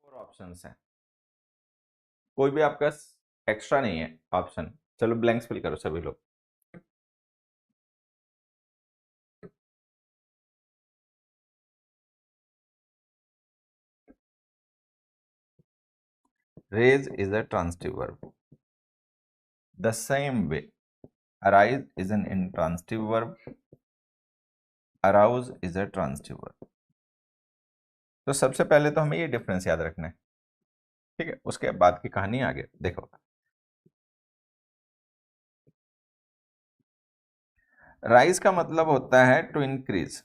4 options हैं, कोई भी आपका एक्स्ट्रा नहीं है ऑप्शन। चलो ब्लैंक्स फिल करो सभी लोग। Raise is a transitive verb. The same way arise is an intransitive verb, arouse is a transitive verb. तो सबसे पहले तो हमें ये डिफरेंस याद रखना है, ठीक है, उसके बाद की कहानी आगे देखो। राइज का मतलब होता है टू इंक्रीज,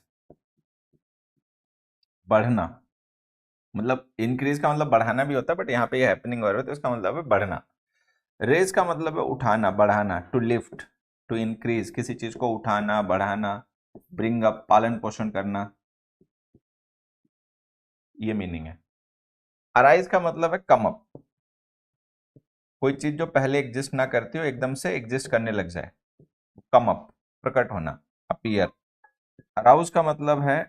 बढ़ना। मतलब इंक्रीज का मतलब बढ़ाना भी होता है, बट यहाँ पे ये हैपनिंग वर्ब है तो इसका मतलब है बढ़ना। रेज का मतलब है उठाना, बढ़ाना, टू लिफ्ट, टू इंक्रीज, किसी चीज को उठाना, बढ़ाना, ब्रिंग अप, पालन पोषण करना, ये मीनिंग है। अराइज का मतलब है कम अप, कोई चीज जो पहले एग्जिस्ट ना करती हो एकदम से एग्जिस्ट करने लग जाए, कम अप, प्रकट होना, अपीयर। अराउज का मतलब है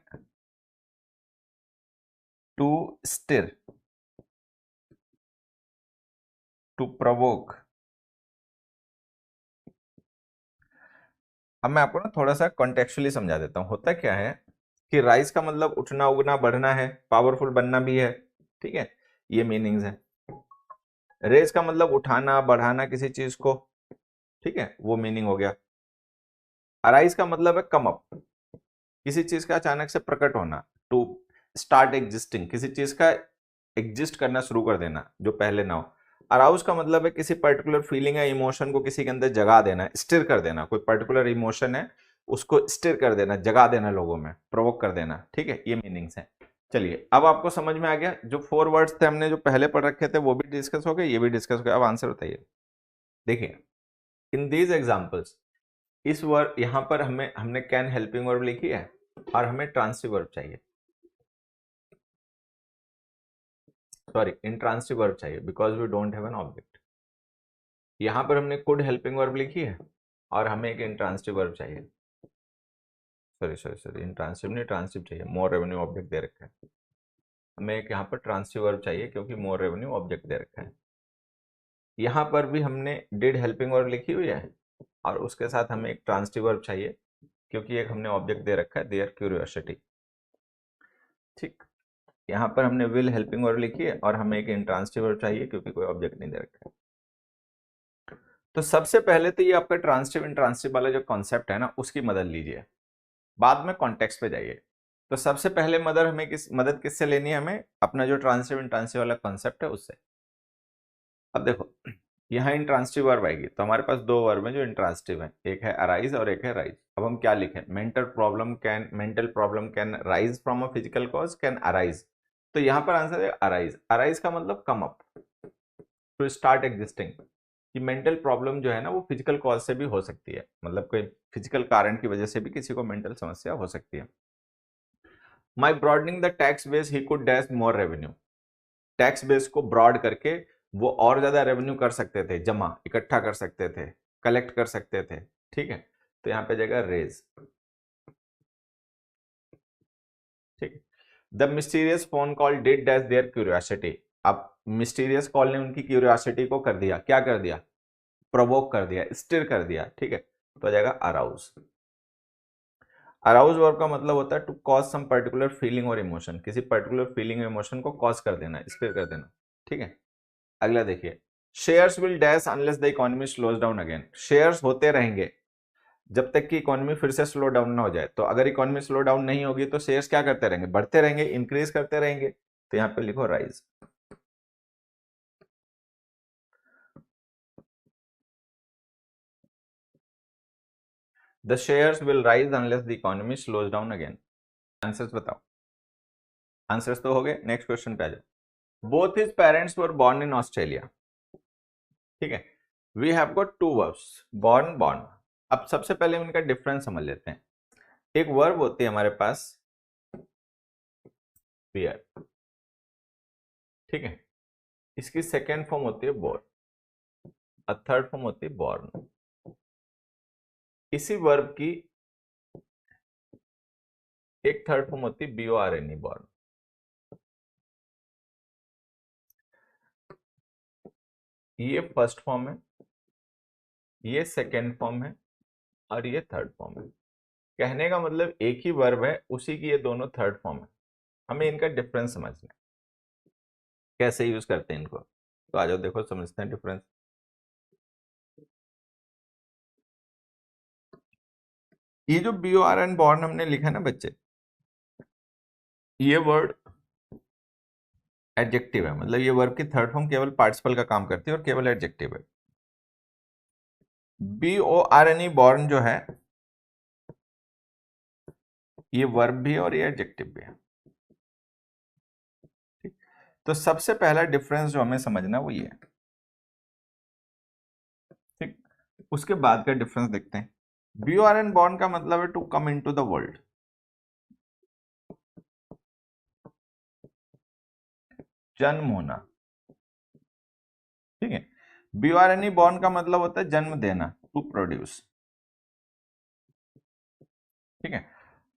टू स्टिर, टू प्रोवोक। अब मैं आपको ना थोड़ा सा कॉन्टेक्चुअली समझा देता हूं, होता क्या है कि राइज का मतलब उठना, उगना, बढ़ना है, पावरफुल बनना भी है, ठीक है, ये मीनिंग्स है। रेज का मतलब उठाना, बढ़ाना किसी चीज को, ठीक है, वो मीनिंग हो गया। अराइज का मतलब है कम अप, किसी चीज का अचानक से प्रकट होना, टू स्टार्ट एग्जिस्टिंग, किसी चीज का एग्जिस्ट करना शुरू कर देना जो पहले ना हो। अराउज का मतलब है किसी पर्टिकुलर फीलिंग या इमोशन को किसी के अंदर जगा देना, स्टिर कर देना, कोई पर्टिकुलर इमोशन है उसको स्टिर कर देना, जगा देना, लोगों में प्रोवोक कर देना, ठीक है, ये मीनिंग्स है। चलिए अब आपको समझ में आ गया, जो 4 वर्ड्स थे हमने जो पहले पढ़ रखे थे वो भी डिस्कस हो गए, ये भी डिस्कस हो गया। अब आंसर बताइए। देखिए इन दीज एग्जाम्पल्स, इस वर्ड यहां पर हमने कैन हेल्पिंग वर्ब लिखी है और हमें ट्रांसिटिव वर्ब चाहिए, सॉरी इंट्रांसिटिव वर्ब चाहिए, because we don't have an object. यहां पर हमने कुड हेल्पिंग वर्ब लिखी है और हमें एक इंट्रांसिटिव वर्ब चाहिए, सॉरी सॉरी सॉरी, इंट्रांसिटिव नहीं ट्रांसिटिव चाहिए, मोर रेवेन्यू ऑब्जेक्ट दे रखा है, हमें एक यहाँ पर ट्रांसिटिव वर्ब चाहिए क्योंकि मोर रेवेन्यू ऑब्जेक्ट दे रखा है। यहाँ पर भी हमने डिड हेल्पिंग वर्ब लिखी हुई है और उसके साथ हमें एक ट्रांसिटिव वर्ब चाहिए क्योंकि एक हमने ऑब्जेक्ट दे रखा है, देयर क्यूरियोसिटी, ठीक। यहाँ पर हमने विल हेल्पिंग वर्ब लिखी है और हमें एक इंट्रांसिटिव वर्ब चाहिए क्योंकि कोई ऑब्जेक्ट नहीं दे रखा है। तो सबसे पहले तो ये आपका ट्रांसिटिव इंट्रांसिटिव वाला जो कॉन्सेप्ट है ना उसकी मदद लीजिए, बाद में कॉन्टेक्स्ट पे जाइए। तो सबसे पहले मदद किससे लेनी है, हमें अपना जो ट्रांसिटिव इंट्रांसिटिव वाला कॉन्सेप्ट है उससे। अब देखो यहाँ इंट्रांसिटिव वर्ब आएगी तो हमारे पास 2 वर्ब हैं जो इंट्रांसिटिव हैं, एक है अराइज और एक है राइज। अब हम क्या लिखें, mental problem can rise from a physical cause, can arise. तो यहाँ पर आंसर है अराइज। अराइज का मतलब come up, to start existing. कि मेंटल प्रॉब्लम जो है ना वो फिजिकल कॉज से भी हो सकती है, मतलब कोई फिजिकल कारण की वजह से भी किसी को मेंटल समस्या हो सकती है। May broadening the tax base ही could dash more revenue, tax base को ब्रॉड करके वो और ज्यादा रेवेन्यू कर सकते थे, जमा इकट्ठा कर सकते थे, कलेक्ट कर सकते थे, ठीक है। तो यहाँ पे जाएगा रेज, ठीक। The mysterious phone call did dash there curiosity, अब मिस्टीरियस कॉल ने उनकी क्यूरियोसिटी को कर दिया, क्या कर दिया, प्रोवोक कर दिया, स्टिर कर दिया, ठीक है। तो जाएगा अराउज। अराउज वर्ब का मतलब होता है to cause some particular feeling और इमोशन, किसी पर्टिकुलर फीलिंग और इमोशन को कॉज कर देना, स्टिर कर देना, ठीक है। अगला देखिए, shares will dash unless the economy slows down again, shares होते रहेंगे जब तक कि इकोनॉमी फिर से स्लो डाउन ना हो जाए। तो अगर इकोनॉमी स्लो डाउन नहीं होगी तो शेयर्स क्या करते रहेंगे, बढ़ते रहेंगे, इंक्रीज करते रहेंगे। तो यहाँ पे लिखो rise. The shares will rise unless the economy slows down again. Answers बताओ, आंसर्स तो हो गए, नेक्स्ट क्वेश्चन पे आ जाओ। Both his parents were born in Australia, ठीक है। We have got 2 verbs, born, born. अब सबसे पहले हम इनका डिफरेंस समझ लेते हैं। एक वर्ब होती है हमारे पास बियर, ठीक है, इसकी सेकेंड फॉर्म होती है बोर, और थर्ड फॉर्म होती है बॉर्न। इसी वर्ब की एक थर्ड फॉर्म होती है BORN, बॉर्न। ये फर्स्ट फॉर्म है, ये सेकेंड फॉर्म है, और ये थर्ड फॉर्म है। कहने का मतलब एक ही वर्ब है, उसी की ये दोनों थर्ड फॉर्म है। हमें इनका डिफरेंस समझना है, कैसे यूज करते हैं इनको। तो आ जाओ देखो समझते हैं डिफरेंस। ये जो B O R N born हमने लिखा है ना बच्चे, ये वर्ड एडजेक्टिव है, मतलब ये वर्ब की थर्ड फॉर्म केवल पार्टिसिपल का काम करती है और केवल एडजेक्टिव है। B O R N E borne जो है ये वर्ब भी है और ये एडजेक्टिव भी है। ठीक, तो सबसे पहला डिफरेंस जो हमें समझना है वो ये है। ठीक, उसके बाद का डिफरेंस देखते हैं। B O R N born का मतलब है to come into the world, जन्म होना। ठीक है, B O R N E borne का मतलब होता है जन्म देना, टू प्रोड्यूस। ठीक है,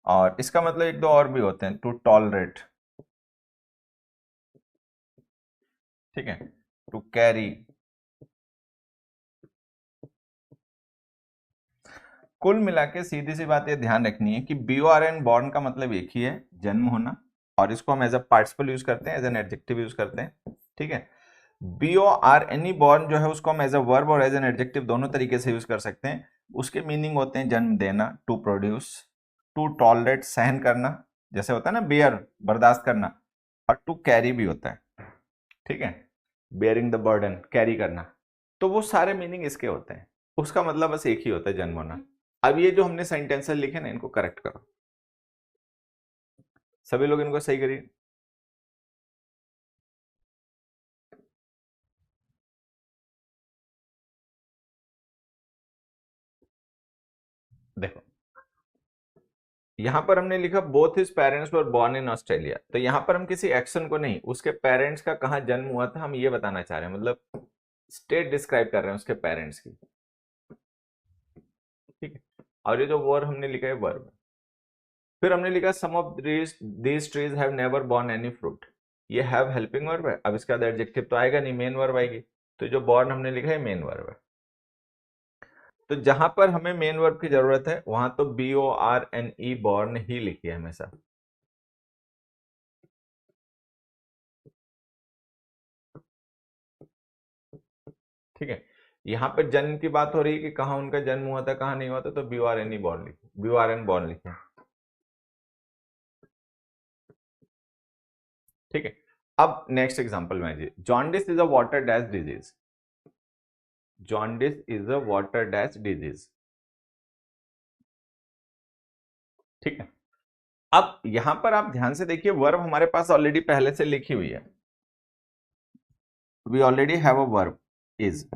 और इसका मतलब एक दो और भी होते हैं, टू टॉलरेट। ठीक है, टू कैरी। कुल मिला के सीधी सी बात ये ध्यान रखनी है कि B O R N born का मतलब एक ही है, जन्म होना, और इसको हम एज अ पार्टिसिपल यूज करते हैं, एज एन एडजेक्टिव यूज करते हैं। ठीक है, B O R N E borne जो है उसको हम एज अ वर्ब और एज एन एडजेक्टिव दोनों तरीके से यूज कर सकते हैं। उसके मीनिंग होते हैं जन्म देना, टू प्रोड्यूस, टू टॉलरेट सहन करना, जैसे होता है ना बेयर बर्दाश्त करना, और टू कैरी भी होता है। ठीक है, बेयरिंग द बर्डन, कैरी करना। तो वो सारे मीनिंग इसके होते हैं, उसका मतलब बस एक ही होता है, जन्म होना। अब ये जो हमने सेंटेंसेस लिखे ना इनको करेक्ट करो, सभी लोग इनको सही करिए। देखो यहां पर हमने लिखा both his parents were born in Australia, तो यहां पर हम किसी एक्शन को नहीं, उसके पेरेंट्स का कहाँ जन्म हुआ था हम ये बताना चाह रहे हैं, मतलब स्टेट डिस्क्राइब कर रहे हैं उसके पेरेंट्स की। ठीक है, और ये जो वर हमने लिखा है वर्ब। फिर हमने लिखा some of these trees have never borne any fruit, ये हैव हेल्पिंग वर्ब है। अब इसके बाद एडजेक्टिव तो आएगा नहीं, मेन वर्ब आएगी। तो जो बॉर्न हमने लिखा है मेन वर्ब है। तो जहां पर हमें मेन वर्ब की जरूरत है वहां तो B O R N E borne ही लिखिए हमेशा। ठीक है, यहाँ पर जन्म की बात हो रही है कि कहाँ उनका जन्म हुआ था कहाँ नहीं हुआ था, तो B O R N E borne लिखिए, B O R N born लिखिए। ठीक है, अब नेक्स्ट एग्जांपल में आइए। Jaundice is a water dash disease, jaundice is a water dash disease. ठीक है, अब यहां पर आप ध्यान से देखिए, वर्ब हमारे पास ऑलरेडी पहले से लिखी हुई है। We already have a verb is,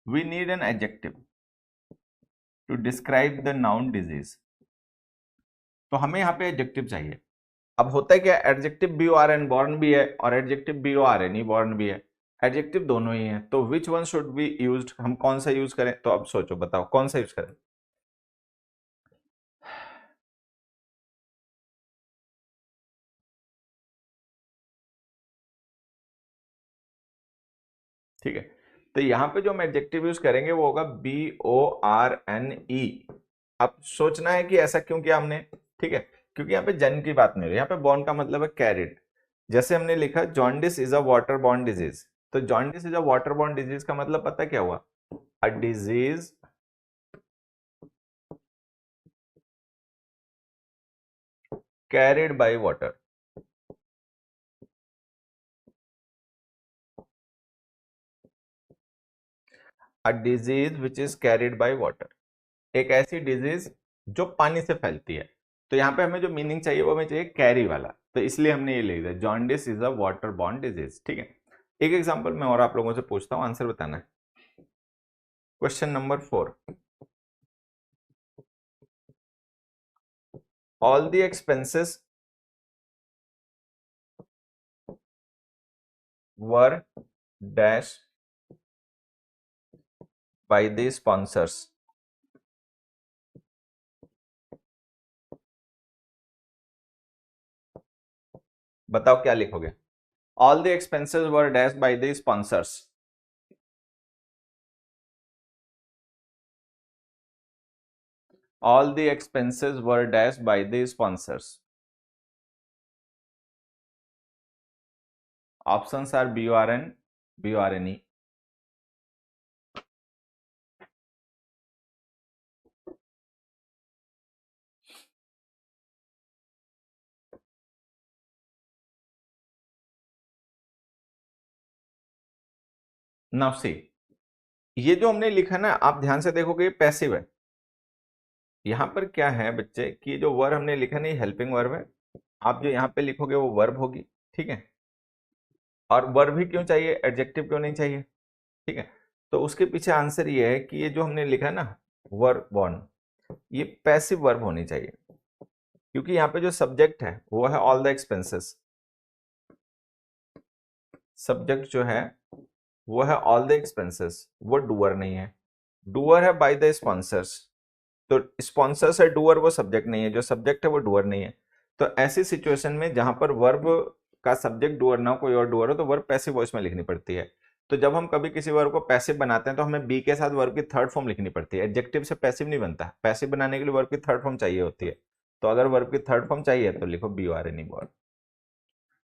we need an adjective to describe the noun disease. तो हमें यहाँ पे एडजेक्टिव चाहिए। अब होता है क्या, adjective B O R N born भी है और adjective B O R N E borne भी है, एडजेक्टिव दोनों ही है। तो which one should be used, हम कौन सा यूज करें, तो अब सोचो बताओ कौन सा यूज करें। ठीक है, तो यहां पे जो हम एडजेक्टिव यूज करेंगे वो होगा B O R N E. अब सोचना है कि ऐसा क्यों किया हमने। ठीक है, क्योंकि यहाँ पे जन्म की बात नहीं हो रही, यहाँ पे बॉर्न का मतलब है कैरिड। जैसे हमने लिखा jaundice is a water borne disease, तो jaundice is a water borne disease का मतलब पता क्या हुआ, a disease carried by water. A disease which is carried by water, एक ऐसी डिजीज जो पानी से फैलती है। तो यहाँ पे हमें जो मीनिंग चाहिए वो हमें चाहिए कैरी वाला, तो इसलिए हमने ये लिख दिया jaundice is a water borne disease. ठीक है, एक एग्जांपल मैं और आप लोगों से पूछता हूँ, आंसर बताना है। Question number 4, all the expenses were dash by the sponsors. बताओ क्या लिखोगे। All the expenses were dash by the sponsors. All the expenses were dashed by the sponsors. Options are BURN, BURNE. Now see, ये जो हमने लिखा ना, आप ध्यान से देखोगे, ये पैसिव है। यहां पर क्या है बच्चे कि जो वर्ब हमने लिखा नहीं, हेल्पिंग वर्ब है। आप जो यहाँ पे लिखोगे वो वर्ब होगी, ठीक है। और वर्ब ही क्यों चाहिए, एडजेक्टिव क्यों नहीं चाहिए, ठीक है। तो उसके पीछे आंसर ये है कि ये जो हमने लिखा है ना, वर्ब बॉर्न, ये पैसिव वर्ब होनी चाहिए, क्योंकि यहाँ पे जो सब्जेक्ट है वो है ऑल द एक्सपेंसेस। सब्जेक्ट जो है वो है ऑल द एक्सपेंसेस, वो डूअर नहीं है। डूअर है बाय द स्पॉन्सर्स, तो स्पॉन्सर्स है डूअर, वो सब्जेक्ट नहीं है। जो सब्जेक्ट है वो डूअर नहीं है। तो ऐसी सिचुएशन में जहां पर वर्ब का सब्जेक्ट डूअर ना हो, कोई और डूअर हो, तो वर्ब पैसिव वॉइस में लिखनी पड़ती है। तो जब हम कभी किसी वर्ब को पैसिव बनाते हैं तो हमें बी के साथ वर्ब की थर्ड फॉर्म लिखनी पड़ती है। एडजेक्टिव से पैसिव नहीं बनता, पैसिव बनाने के लिए वर्ब की थर्ड फॉर्म चाहिए होती है। तो अगर वर्ब की थर्ड फॉर्म चाहिए तो लिखो B R N E borne.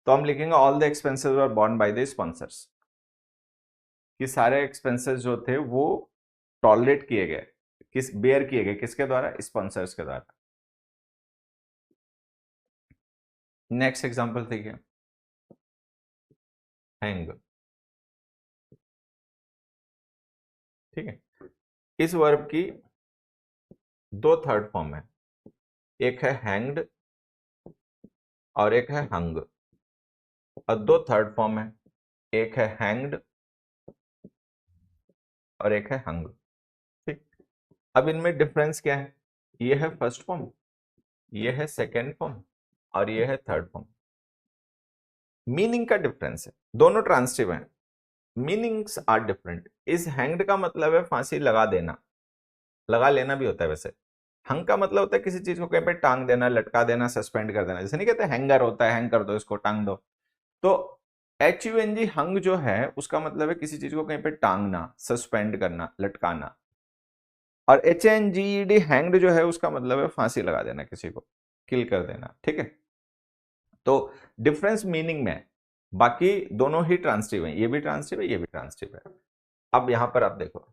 तो हम लिखेंगे all the expenses were borne by the sponsors, कि सारे एक्सपेंसेस जो थे वो टॉलरेट किए गए, बेयर किए गए, किसके द्वारा, स्पॉन्सर्स के द्वारा। नेक्स्ट एग्जांपल देखिए, हैंग, ठीक है। इस वर्ब की दो थर्ड फॉर्म है, एक है हैंग्ड और एक है हंग। और दो थर्ड फॉर्म है, एक है हैंग्ड और एक है हंग, ठीक। अब इनमें डिफरेंस क्या है, ये है फर्स्ट फॉर्म, ये है सेकेंड फॉर्म और ये है थर्ड फॉर्म। मीनिंग का डिफरेंस है, दोनों ट्रांसिटिव हैं, मीनिंग्स आर डिफरेंट। इस हैंग्ड का मतलब है फांसी लगा देना, लगा लेना भी होता है वैसे। हंग का मतलब होता है किसी चीज को कहीं पे टांग देना, लटका देना, सस्पेंड कर देना। जैसे नहीं कहते हैंगर होता है, हैंग कर दो इसको, टांग दो। तो एच यू एन जी हंग जो है उसका मतलब है किसी चीज को कहीं पे टांगना, सस्पेंड करना, लटकाना। और H N G D hanged जो है उसका मतलब है फांसी लगा देना, किसी को किल कर देना, ठीक है। तो डिफरेंस मीनिंग में है, बाकी दोनों ही ट्रांसिटिव है, ये भी ट्रांसिटिव है, ये भी ट्रांसिटिव है। अब यहां पर आप देखो,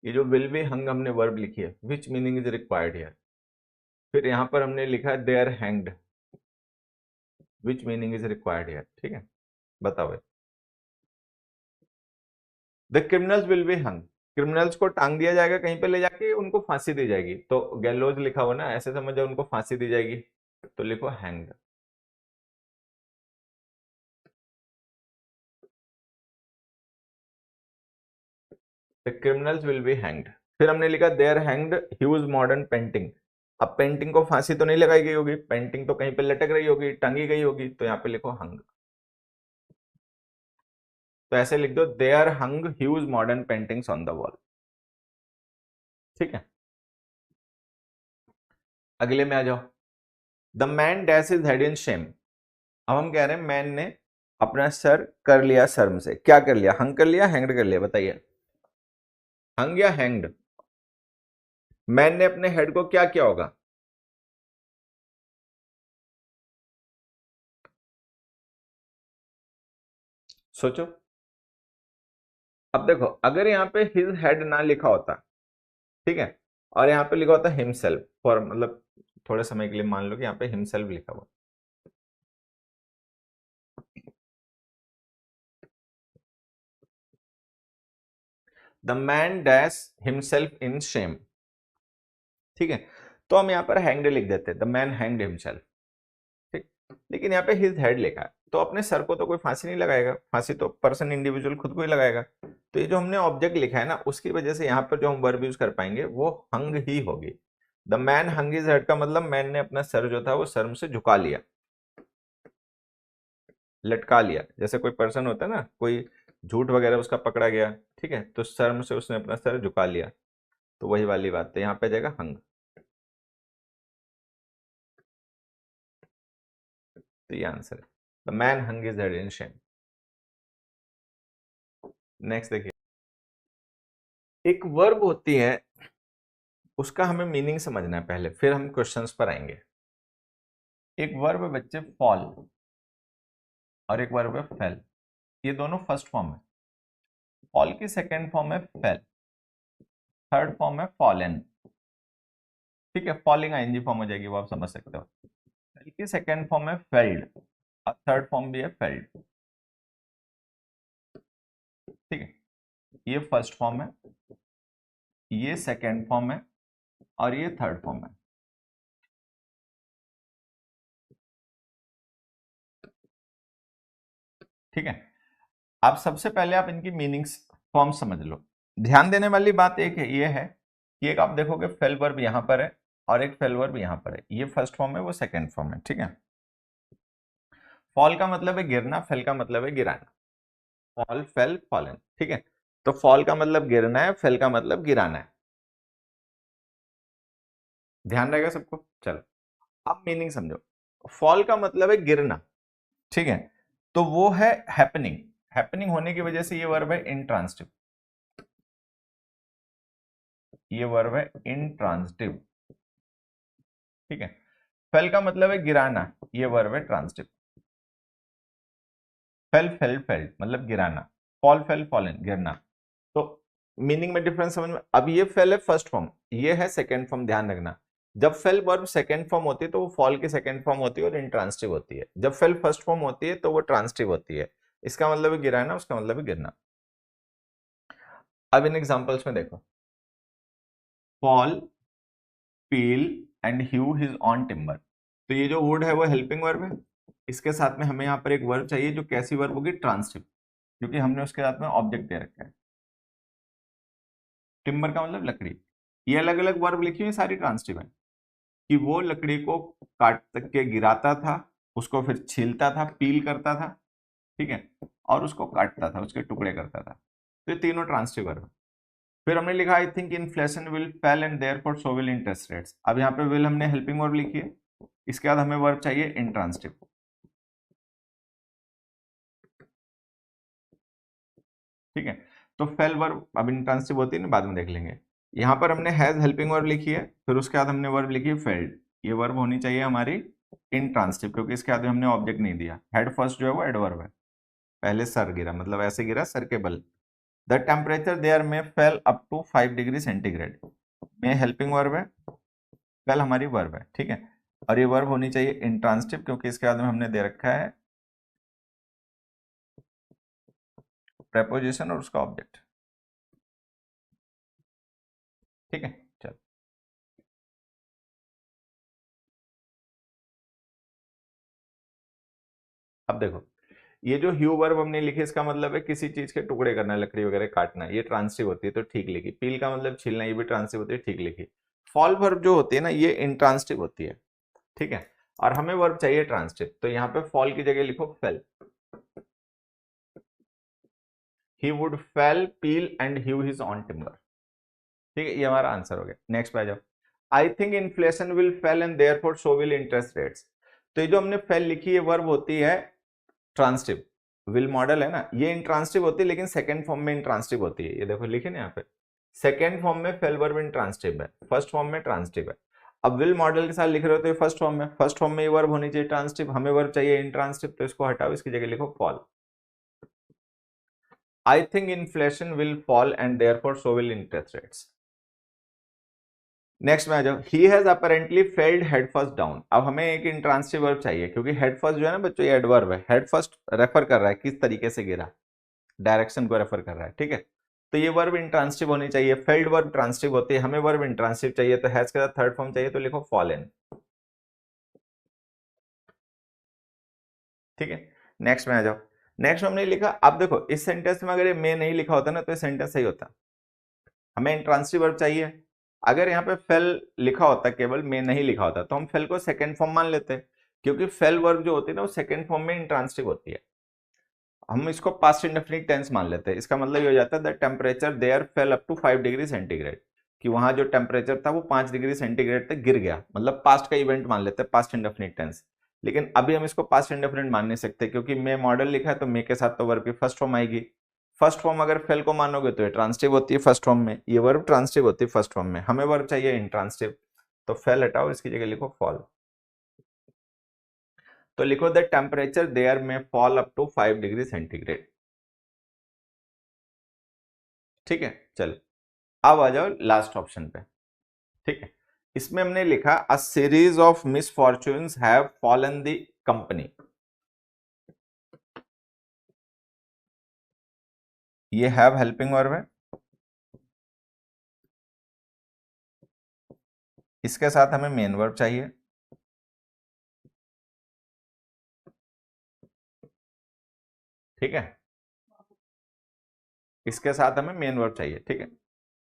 ये जो विल बी हंग हमने वर्ब लिखी है, which meaning is required here. फिर यहां पर हमने लिखा है they are hanged, which meaning is required here, ठीक है। बताओ, the criminals will be hung, criminals को टांग दिया जाएगा कहीं पे ले जाके, उनको फांसी दी जाएगी। तो गैलोज लिखा हो ना, ऐसे समझो उनको फांसी दी जाएगी, तो लिखो hanged. The criminals will be hanged. फिर हमने लिखा there hanged huge modern painting. अब पेंटिंग को फांसी तो नहीं लगाई गई होगी, पेंटिंग तो कहीं पे लटक रही होगी, टंगी गई होगी, तो यहाँ पे लिखो हंग। तो ऐसे लिख दो there hung huge modern paintings on the wall, ठीक है। अगले में आ जाओ, the man dash is head in shame. अब हम कह रहे हैं मैन ने अपना सर कर लिया शर्म से। क्या कर लिया, हंग कर लिया, हैंग्ड कर लिया, बताइए। हंग या हैंग्ड। मैन ने अपने हेड को क्या किया होगा, सोचो। अब देखो, अगर यहाँ पे हिज हेड ना लिखा होता, ठीक है, और यहाँ पे लिखा होता हिमसेल्फ, फॉर मतलब थोड़े समय के लिए मान लो कि यहाँ पे हिमसेल्फ लिखा हुआ, the man dash himself in Shem, ठीक है। तो हम यहाँ पर हैंग्ड लिख देते, द मैन हैंग्ड हिमसेल्फ, ठीक। लेकिन यहाँ पे हिज हेड लिखा है, तो अपने सर को तो कोई फांसी नहीं लगाएगा, फांसी तो पर्सन इंडिविजुअल खुद को ही लगाएगा। तो ये जो हमने ऑब्जेक्ट लिखा है ना, उसकी वजह से यहाँ पर जो हम वर्ब यूज कर पाएंगे वो हंग ही होगी। The man hung his head का मतलब मैन ने अपना सर जो था वो शर्म से झुका लिया, लटका लिया। जैसे कोई पर्सन होता है ना, कोई झूठ वगैरह उसका पकड़ा गया, ठीक है, तो शर्म से उसने अपना सर झुका लिया, तो वही वाली बात है, यहाँ पे जाएगा हंग। तो ये आंसर है। The man hung his head in Shem. Next देखिए, एक वर्ब होती है, उसका हमें मीनिंग समझना है पहले, फिर हम क्वेश्चंस पर आएंगे। एक वर्ब है बच्चे फॉल, और एक वर्ब है फेल। ये दोनों फर्स्ट फॉर्म है। फॉल की सेकेंड फॉर्म है फेल, थर्ड फॉर्म है फॉलन। ठीक है, फॉलिंग आईएनजी फॉर्म हो जाएगी, वो आप समझ सकते हो। फेल की सेकेंड फॉर्म है फेल्ड, और थर्ड फॉर्म भी है फेल्ड। ठीक है, ये फर्स्ट फॉर्म है, ये सेकेंड फॉर्म है, और ये थर्ड फॉर्म है। ठीक है, आप सबसे पहले आप इनकी मीनिंग्स फॉर्म समझ लो। ध्यान देने वाली बात एक है, ये है कि एक आप देखोगे फेल वर्ब यहां पर है और एक फेल वर्ब यहां पर है। ये फर्स्ट फॉर्म है, वो सेकंड फॉर्म है। ठीक है, फॉल का मतलब है गिरना, फेल का मतलब है गिराना। Fall, fail, fallen. ठीक है, तो फॉल का मतलब गिरना है, फेल का मतलब गिराना है। ध्यान रहेगा सबको। चलो अब मीनिंग समझो। फॉल का मतलब है गिरना। ठीक है, तो वो है हैपनिंग। हैपनिंग होने की वजह से ये वर्ब है इंट्रांसिटिव। ये वर्ब है इंट्रांसिटिव। ठीक है, फेल का मतलब है गिराना, ये वर्ब है ट्रांसिटिव। फेल, फेल, फेल मतलब गिराना। फॉल, फेल, फॉलन गिरना। तो मीनिंग में डिफरेंस समझ में। अब ये फेल है फर्स्ट फॉर्म, ये है सेकंड फॉर्म। ध्यान रखना, जब फेल वर्ब सेकंड फॉर्म होती है तो वो फॉल की सेकंड फॉर्म होती है और इंट्रांसिटिव होती है। जब फेल फर्स्ट फॉर्म होती है तो वो ट्रांसिटिव होती है। इसका मतलब है गिराना, उसका मतलब है गिरना। अब इन एग्जांपल्स में देखो, fall, peel and hew his on timber. तो ये जो वुड है वो हेल्पिंग वर्ब है। इसके साथ में हमें यहाँ पर एक वर्ब चाहिए जो कैसी वर्ब होगी, ट्रांसिटिव, क्योंकि हमने उसके साथ में ऑब्जेक्ट दे रखा है। टिम्बर का मतलब लकड़ी। ये अलग अलग वर्ब लिखी हुई सारी ट्रांसिटिव है, कि वो लकड़ी को काट तक के गिराता था, उसको फिर छीलता था, पील करता था। ठीक है, और उसको काटता था, उसके टुकड़े करता था। तो ये तीनों ट्रांसिटिव वर्ब है। फिर हमने लिखा I think inflation will fail and therefore so will interest rates. अब यहाँ पे विल हमने हेल्पिंग वर्ब लिखी है, इसके बाद हमें वर्ब चाहिए इंट्रांसिटिव। ठीक है, तो फेल वर्ब अब इंट्रांसिटिव होती है ना, बाद में देख लेंगे। यहाँ पर हमने हैज हेल्पिंग वर्ब लिखी है, फिर उसके बाद हमने वर्ब लिखी है फेल्ड। ये वर्ब होनी चाहिए हमारी इंट्रांसिटिव, क्योंकि इसके आगे हमने ऑब्जेक्ट नहीं दिया। हेड फर्स्ट जो है वो एडवर्ब है, पहले सर गिरा, मतलब ऐसे गिरा सर के बल। The temperature there may fell up to 5 degree centigrade. May helping verb है, फेल हमारी वर्ब है। ठीक है, और ये वर्ब होनी चाहिए इंट्रांसिटिव, क्योंकि इसके बाद में हमने दे रखा है प्रेपोजिशन और उसका ऑब्जेक्ट। ठीक है, चलो अब देखो, ये जो ह्यू वर्ब हमने लिखी, इसका मतलब है किसी चीज के टुकड़े करना, लकड़ी वगैरह काटना, ये ट्रांसिटिव होती है, तो ठीक लिखी। पील का मतलब छीलना, ये भी ट्रांसिटिव होती है, ठीक लिखी। फॉल वर्ब जो होती है ना, ये इंट्रांसिटिव होती है। ठीक है, और हमें वर्ब चाहिए ट्रांसिटिव, तो यहाँ पे फॉल की जगह लिखो fell. He would fell, peel and hew his on timber. ठीक है, ये हमारा आंसर हो गया। नेक्स्ट पे आ जाओ। I think inflation will fail and therefore so will interest rates. तो ये जो हमने फेल लिखी है वर्ब होती है ट्रांसिटिव। विल मॉडल है ना, ये इंट्रांसिटिव होती है, लेकिन सेकंड फॉर्म में इंट्रांसिटिव होती है। ये देखो लिखे ना यहाँ पे, सेकंड फॉर्म में फेल वर्ब इंट्रांसिटिव है, फर्स्ट फॉर्म में ट्रांसिटिव है। अब विल मॉडल के साथ लिख रहे हो तो ये फर्स्ट फॉर्म में, फर्स्ट फॉर्म में ये वर्ब होनी चाहिए ट्रांसिटिव, हमें वर्ब चाहिए इंट्रांसिटिव, तो इसको हटाओ, इसकी जगह लिखो fall. I think inflation will fall and therefore so will interest rates. Next में आ जाओ, he has apparently failed head first down. अब हमें एक इंट्रांसिटिव वर्ब चाहिए, क्योंकि हेड फर्स्ट जो है ना बच्चों, ये एडवर्ब है। हेड फर्स्ट रेफर कर रहा है किस तरीके से गिरा, डायरेक्शन को रेफर कर रहा है। ठीक है, तो ये वर्ब इंट्रांसिटिव होनी चाहिए। फेल्ड वर्ब ट्रांसिटिव होती है, हमें वर्ब इंट्रांसिटिव चाहिए, तो हैज के साथ थर्ड फॉर्म चाहिए, तो लिखो फॉलन। ठीक है, नेक्स्ट में आ जाओ। नेक्स्ट में हमने लिखा, अब देखो इस सेंटेंस में अगर ये मे नहीं लिखा होता ना, तो ये सेंटेंस सही होता। हमें इंट्रांसिटिव वर्ब चाहिए। अगर यहाँ पे फेल लिखा होता, केवल मे नहीं लिखा होता, तो हम फेल को सेकंड फॉर्म मान लेते, क्योंकि फेल वर्ब जो होती है ना, वो सेकंड फॉर्म में इंट्रांसिटिव होती है। हम इसको पास्ट इंडेफिनिट टेंस मान लेते हैं। इसका मतलब ये हो जाता है that temperature there fell up to 5 degree centigrade, कि वहां जो टेम्परेचर था वो 5 डिग्री सेंटीग्रेड तक गिर गया, मतलब पास्ट का इवेंट मान लेते हैं, पास्ट इंडेफिनिट टेंस। लेकिन अभी हम इसको पास्ट इंडेफिनिट मान नहीं सकते, क्योंकि मे मॉडल लिखा है तो मे के साथ तो वर्ब की फर्स्ट फॉर्म आएगी। फर्स्ट फॉर्म अगर फेल को मानोगे तो ये ट्रांसिटिव होती है फर्स्ट फॉर्म में, ये वर्ब ट्रांसिटिव होती है फर्स्ट फॉर्म में, हमें वर्ब चाहिए इंट्रांसिटिव, तो फेल हटाओ, इसकी जगह लिखो फॉल। तो लिखो the temperature there may fall up to 5 degree centigrade. ठीक है, चलो अब आ जाओ लास्ट ऑप्शन पे। ठीक है, इसमें हमने लिखा a series of misfortunes have fallen the company. ये हैव हेल्पिंग वर्ब है, इसके साथ हमें मेन वर्ब चाहिए। ठीक है, इसके साथ हमें मेन वर्ब चाहिए। ठीक है,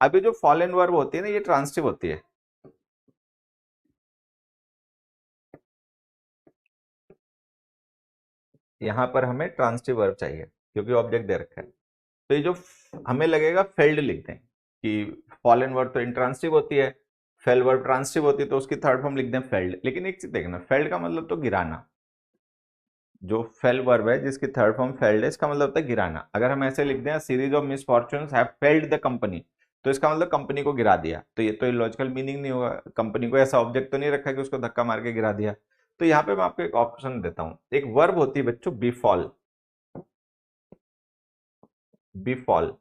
अभी जो फॉलन वर्ब होती है ना, ये ट्रांसिटिव होती है। यहां पर हमें ट्रांसिटिव वर्ब चाहिए क्योंकि ऑब्जेक्ट दे रखा है। तो ये जो हमें लगेगा फेल्ड लिखते हैं कि फॉलन वर्ब तो इंट्रांसिटिव होती है, फेल वर्ब ट्रांसिटिव होती है, तो उसकी थर्ड फॉर्म लिख दें फेल्ड। लेकिन एक चीज देखना, फेल्ड का मतलब तो गिराना। जो फेल वर्ब है जिसकी थर्ड फॉर्म फेल्ड है, इसका मतलब होता है गिराना। अगर हम ऐसे लिख दें series of misfortunes have failed the company, तो इसका मतलब कंपनी को गिरा दिया। तो ये तो लॉजिकल मीनिंग नहीं होगा, कंपनी को ऐसा ऑब्जेक्ट तो नहीं रखा कि उसको धक्का मार के गिरा दिया। तो यहाँ पे मैं आपको एक ऑप्शन देता हूं, एक वर्ब होती है बच्चों बिफॉल। बिफॉल,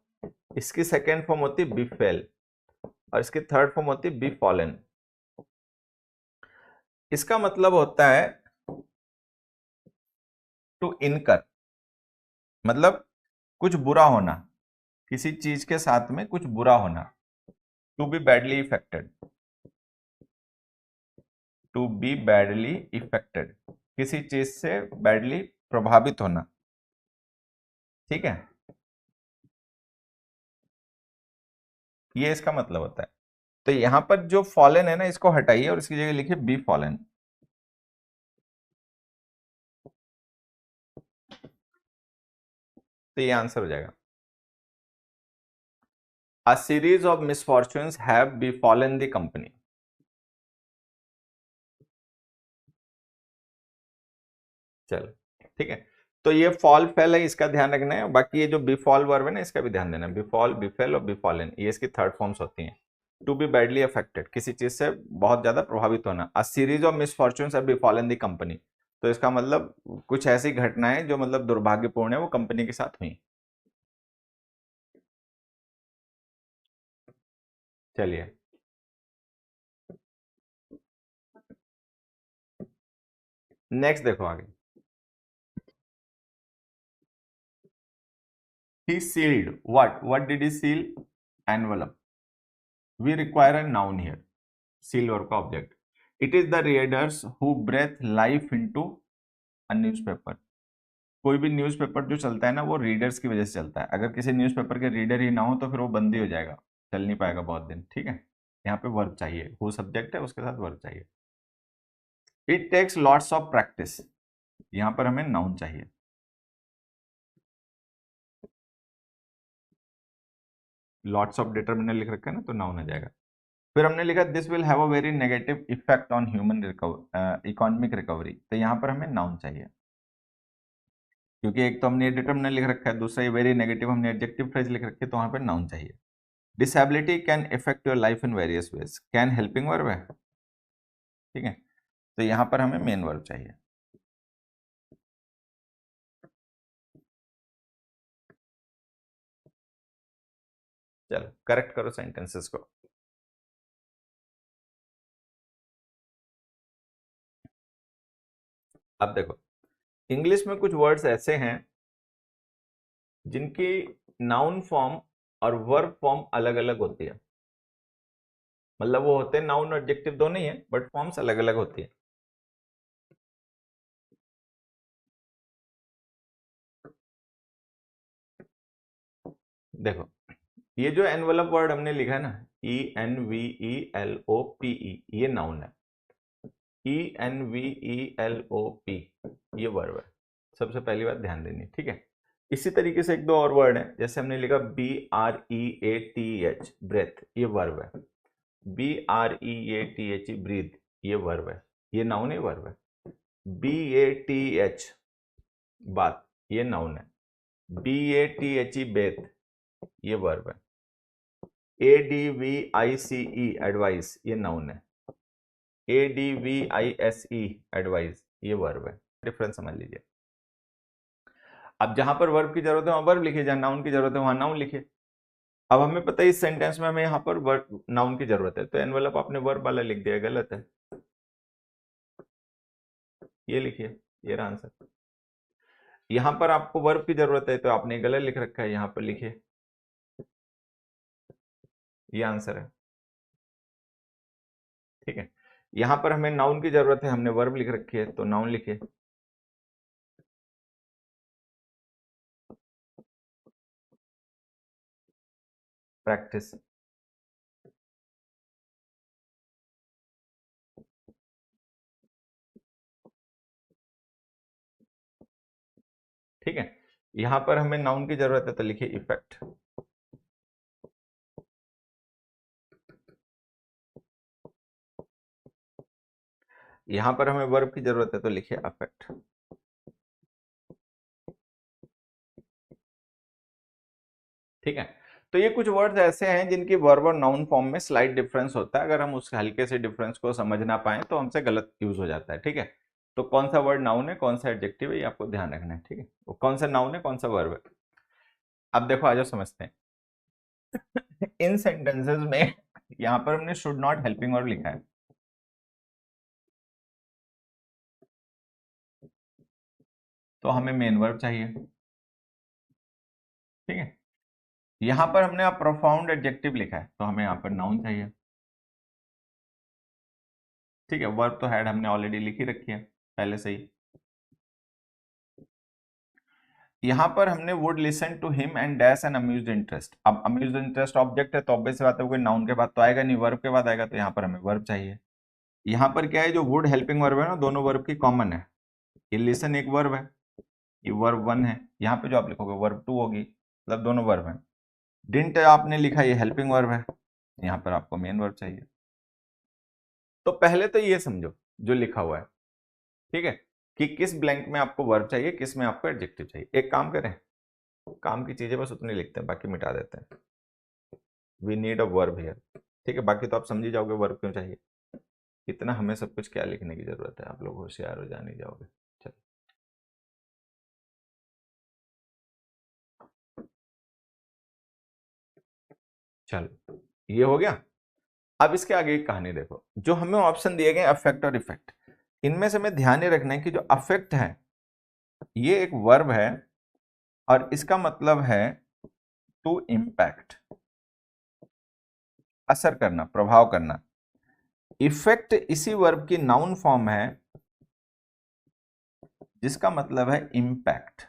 इसकी सेकेंड फॉर्म होती है बिफेल, और इसकी थर्ड फॉर्म होती है बिफॉलन। इसका मतलब होता है टू इनकर, मतलब कुछ बुरा होना, किसी चीज के साथ में कुछ बुरा होना। To be badly affected, to be badly affected, किसी चीज से बैडली प्रभावित होना। ठीक है, ये इसका मतलब होता है। तो यहां पर जो फॉलन है ना, इसको हटाइए और इसकी जगह लिखिए बी फॉलन। तो ये आंसर हो जाएगा। A series of misfortunes have befallen the company. चलो ठीक है, तो ये फॉल फेल है, इसका ध्यान रखना है। बाकी ये जो बिफॉल वर्ब है ना, इसका भी ध्यान देना है। बिफॉल, बिफेल और बिफॉलन, ये इसकी थर्ड फॉर्म्स होती हैं। टू बी बैडली अफेक्टेड, किसी चीज से बहुत ज्यादा प्रभावित होना। A series of misfortunes have befallen the company, तो इसका मतलब कुछ ऐसी घटनाएं जो मतलब दुर्भाग्यपूर्ण है वो कंपनी के साथ हुई। चलिए नेक्स्ट देखो आगे। He sealed what did he seal? Envelope. We require a noun here, seal verb का object. It is the readers who breathe life into a newspaper. कोई भी न्यूज़पेपर जो चलता है ना, वो रीडर्स की वजह से चलता है। अगर किसी न्यूज़पेपर के रीडर ही ना हो तो फिर वो बंद ही हो जाएगा, चल नहीं पाएगा बहुत दिन। ठीक है, यहाँ पे वर्ब चाहिए, हु सब्जेक्ट है उसके साथ वर्ब चाहिए। It takes lots of practice, यहाँ पर हमें नाउन चाहिए। लॉट्स ऑफ डिटर्मिनर लिख रखा है ना, तो नाउन आ जाएगा। फिर हमने लिखा this will have a very negative effect on human economic recovery, तो यहाँ पर हमें नाउन चाहिए। क्योंकि एक तो हमने डिटर्मिनर लिख रखा है, दूसरा ये वेरी नेगेटिव हमने एडजेक्टिव फ्रेज लिख रखी है, तो वहां पर नाउन चाहिए। Disability can effect your life in various ways, can helping verb है। ठीक है, तो यहां पर हमें मेन वर्ब चाहिए। चलो करेक्ट करो सेंटेंसेस को। अब देखो, इंग्लिश में कुछ वर्ड्स ऐसे हैं जिनकी नाउन फॉर्म और वर्ब फॉर्म अलग अलग होती है। मतलब वो होते हैं नाउन और एडजेक्टिव दोनों ही है, बट फॉर्म्स अलग अलग होती है। देखो, ये जो एनवलप वर्ड हमने लिखा है ना, ENVELOPE, ये नाउन है। ENVELOP, ये वर्ब है। सबसे पहली बात ध्यान देनी, ठीक है। इसी तरीके से एक दो और वर्ड है, जैसे हमने लिखा BREATH, ब्रेथ, ये वर्ब है। BREATH, ब्रीथ, ये वर्ब है। ये नाउन है, वर्ब है। BATH बात, ये नाउन है। BATHE बेथ, ये वर्ब है। ADVICE एडवाइस, ये नाउन है। ADVISE एडवाइस, ये वर्ब है। डिफरेंस समझ लीजिए। अब जहां पर वर्ब की जरूरत है वहां वर्ब लिखिए, जहां नाउन की जरूरत है वहां नाउन लिखिए। अब हमें पता है इस सेंटेंस में हमें यहाँ पर वर्ब नाउन की जरूरत है, तो एनवेलप आपने वर्ब वाला लिख दिया, गलत है। ये लिखिए, ये रहा आंसर। यहां पर आपको वर्ब की जरूरत है तो आपने गलत लिख रखा है, यहां पर लिखिए, ये आंसर है। ठीक है, यहां पर हमें नाउन की जरूरत है, हमने वर्ब लिख रखी है, तो नाउन लिखिए। प्रैक्टिस। ठीक है, यहां पर हमें नाउन की जरूरत है तो लिखिए इफेक्ट। यहां पर हमें वर्ब की जरूरत है तो लिखिए अफेक्ट। ठीक है, तो ये कुछ वर्ड्स ऐसे हैं जिनकी वर्ब और नाउन फॉर्म में स्लाइट डिफरेंस होता है। अगर हम उस हल्के से डिफरेंस को समझ ना पाए तो हमसे गलत यूज हो जाता है। ठीक है, तो कौन सा वर्ड नाउन है, कौन सा एडजेक्टिव है, ये आपको ध्यान रखना है। ठीक है, वो कौन सा नाउन है, कौन सा वर्ब है। अब देखो, आज समझते हैं। इन सेंटेंसेस में यहां पर हमने शुड नॉट हेल्पिंग वर्ब लिखा है, तो हमें मेन वर्ब चाहिए। ठीक है, यहां पर हमने आप प्रोफाउंड एडजेक्टिव लिखा है, तो हमें यहां पर नाउन चाहिए। ठीक है, वर्ब तो हैड हमने ऑलरेडी लिखी रखी है पहले से ही। यहां पर हमने would listen to him and dash an amused interest. अब अम्यूज्ड इंटरेस्ट ऑब्जेक्ट है तो ऑब्वियस बात है कोई नाउन के बाद तो आएगा नहीं, वर्ब के बाद आएगा, तो यहाँ पर हमें वर्ब चाहिए। यहाँ पर क्या है, जो वुड हेल्पिंग वर्ब है ना, दोनों वर्ब की कॉमन है। ये लिसन एक वर्ब है, ये वर्ब 1 है। यहाँ पे जो आप लिखोगे वर्ब 2 होगी, मतलब दोनों वर्ब है। डिंट आपने लिखा, ये हेल्पिंग वर्ब है, यहाँ पर आपको मेन वर्ब चाहिए। तो पहले तो ये समझो जो लिखा हुआ है, ठीक है, कि किस ब्लैंक में आपको वर्ब चाहिए, किस में आपको एडजेक्टिव चाहिए। एक काम करें, काम की चीजें बस उतनी लिखते हैं, बाकी मिटा देते हैं। We need a verb here. ठीक है, बाकी तो आप समझ ही जाओगे वर्ब क्यों चाहिए। इतना हमें सब कुछ क्या लिखने की जरूरत है, आप लोग होशियार हो जाने जाओगे। चलो, चलो ये हो गया। अब इसके आगे एक कहानी देखो, जो हमें ऑप्शन दिए गए अफेक्ट और इफेक्ट, इनमें से हमें ध्यान ये रखना है कि जो अफेक्ट है ये एक वर्ब है और इसका मतलब है टू इम्पैक्ट, असर करना, प्रभाव करना। इफेक्ट इसी वर्ब की नाउन फॉर्म है जिसका मतलब है इम्पैक्ट।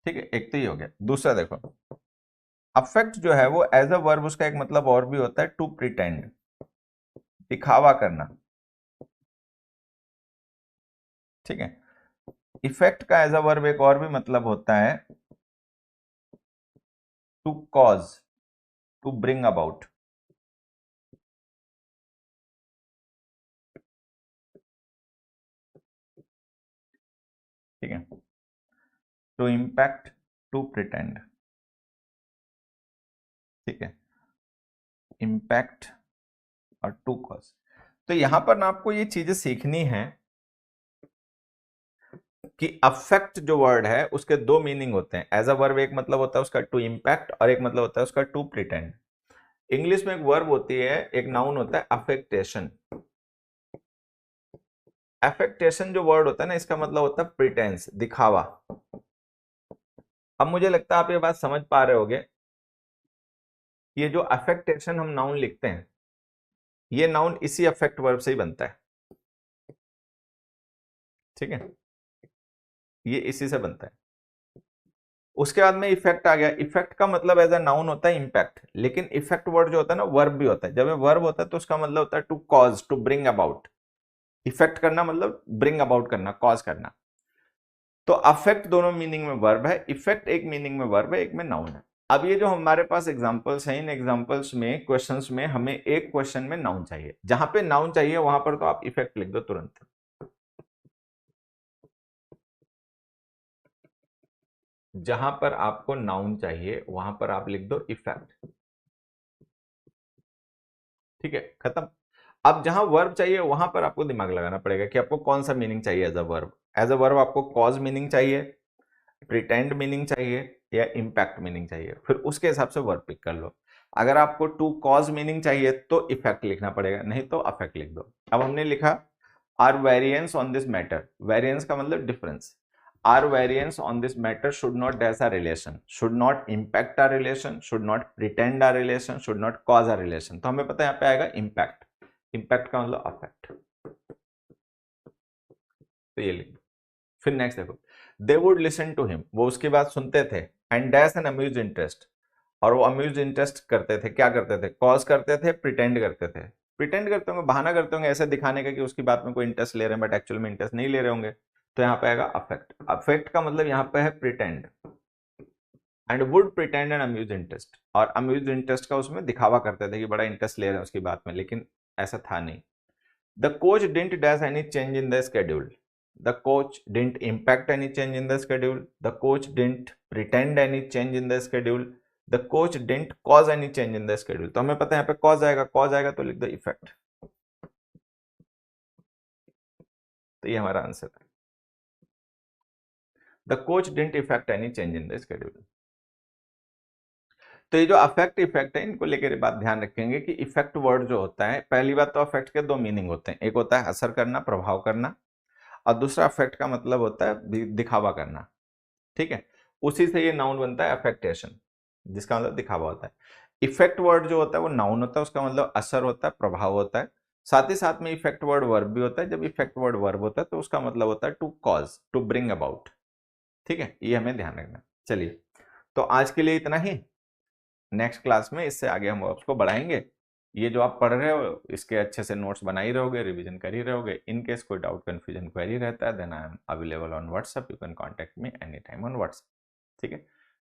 ठीक है, एक तो ये हो गया। दूसरा देखो, अफेक्ट जो है वो एज अ वर्ब उसका एक मतलब और भी होता है, टू प्रिटेंड, दिखावा करना। ठीक है, इफेक्ट का एज अ वर्ब एक और भी मतलब होता है, to cause, to bring about. ठीक है, टू इम्पैक्ट, टू प्रिटेंड। ठीक है, इम्पैक्ट और टू कॉज। तो यहां पर ना आपको ये चीजें सीखनी है कि अफेक्ट जो वर्ड है उसके दो मीनिंग होते हैं। एज अ वर्ब एक मतलब होता है उसका टू इम्पैक्ट और एक मतलब होता है उसका टू प्रिटेंड। इंग्लिश में एक वर्ब होती है, एक नाउन होता है अफेक्टेशन। अफेक्टेशन जो वर्ड होता है ना, इसका मतलब होता है प्रिटेंस, दिखावा। अब मुझे लगता है आप ये बात समझ पा रहे होगे, ये जो अफेक्टेशन हम नाउन लिखते हैं, ये नाउन इसी अफेक्ट वर्ब से ही बनता है। ठीक है, ये इसी से बनता है। उसके बाद में इफेक्ट आ गया। इफेक्ट का मतलब एज अ नाउन होता है इम्पैक्ट, लेकिन इफेक्ट वर्ड जो होता है ना, वर्ब भी होता है। जब ये वर्ब होता है तो उसका मतलब होता है to cause, to bring about. Effect करना मतलब ब्रिंग अबाउट करना, कॉज करना। तो अफेक्ट दोनों मीनिंग में वर्ब है, इफेक्ट एक मीनिंग में वर्ब है, एक में नाउन है। अब ये जो हमारे पास एग्जांपल्स हैं, इन एग्जांपल्स में क्वेश्चंस में हमें एक क्वेश्चन में नाउन चाहिए, जहां पे नाउन चाहिए वहां पर तो आप इफेक्ट लिख दो तुरंत। जहां पर आपको नाउन चाहिए वहां पर आप लिख दो इफेक्ट। ठीक है, खत्म। अब जहां वर्ब चाहिए वहां पर आपको दिमाग लगाना पड़ेगा कि आपको कौन सा मीनिंग चाहिए as a verb. As a verb आपको कॉज मीनिंग चाहिए, प्रिटेंड मीनिंग चाहिए, या इम्पैक्ट मीनिंग चाहिए, फिर उसके हिसाब से वर्ब पिक कर लो। अगर आपको टू कॉज मीनिंग चाहिए तो इफेक्ट लिखना पड़ेगा, नहीं तो अफेक्ट लिख दो। अब हमने लिखा our variance on this matter, variance का मतलब difference. Our variance on this matter should not dash a relation, should not impact a relation, should not pretend a relation, should not cause a relation. तो हमें पता है यहाँ पे आएगा impact, impact का मतलब अफेक्ट। तो ये लिख दो। फिर नेक्स्ट देखो, they would listen to him, वो उसकी बात सुनते थे, and dash an amuse interest, और वो अम्यूज इंटरेस्ट करते थे, क्या करते थे, कॉज करते थे, प्रिटेंड करते थे। प्रिटेंड करते होंगे, बहाना करते होंगे ऐसे दिखाने का कि उसकी बात में कोई इंटरेस्ट ले रहे हैं, बट एक्चुअल में इंटरेस्ट नहीं ले रहे होंगे। तो यहाँ पे आएगा अफेक्ट। अफेक्ट का मतलब यहाँ पे है pretend, and would pretend and amuse interest, और अम्यूज इंटरेस्ट का उसमें दिखावा करते थे कि बड़ा इंटरेस्ट ले रहे हैं उसकी बात में, लेकिन ऐसा था नहीं। The coach didn't dash any change in the schedule. The coach didn't impact any change in the schedule. The coach didn't pretend any change in the schedule. The coach didn't cause any change in the schedule. तो हमें पता है यहाँ पे cause आएगा तो लिख दो effect। तो ये हमारा आंसर है। The coach didn't effect any change in the schedule। तो ये जो अफेक्ट इफेक्ट है, इनको लेकर बात ध्यान रखेंगे कि इफेक्ट वर्ड जो होता है, पहली बात तो अफेक्ट के दो मीनिंग होते हैं, एक होता है असर करना, प्रभाव करना, और दूसरा अफेक्ट का मतलब होता है दिखावा करना। ठीक है, उसी से ये नाउन बनता है अफेक्टेशन, जिसका मतलब दिखावा होता है। इफेक्ट वर्ड जो होता है वो नाउन होता है, उसका मतलब असर होता है, प्रभाव होता है। साथ ही साथ में इफेक्ट वर्ड वर्ब भी होता है। जब इफेक्ट वर्ड वर्ब होता है तो उसका मतलब होता है to cause, to bring about. ठीक है, ये हमें ध्यान रखना। चलिए, तो आज के लिए इतना ही। नेक्स्ट क्लास में इससे आगे हम वर्ब्स को बढ़ाएंगे। ये जो आप पढ़ रहे हो इसके अच्छे से नोट्स बना ही रहोगे, रिवीजन कर ही रहोगे। इन केस कोई डाउट कंफ्यूजन क्वेरी रहता है, then I am available on WhatsApp, you can contact me any time on WhatsApp. ठीक है,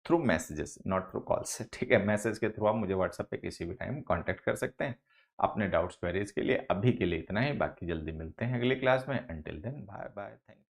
through messages, not through calls. ठीक है, मैसेज के थ्रू आप मुझे व्हाट्सएप पे किसी भी टाइम कॉन्टेक्ट कर सकते हैं अपने डाउट्स क्वेरीज के लिए। अभी के लिए इतना ही, बाकी जल्दी मिलते हैं अगली क्लास में। Until then bye bye, thank you.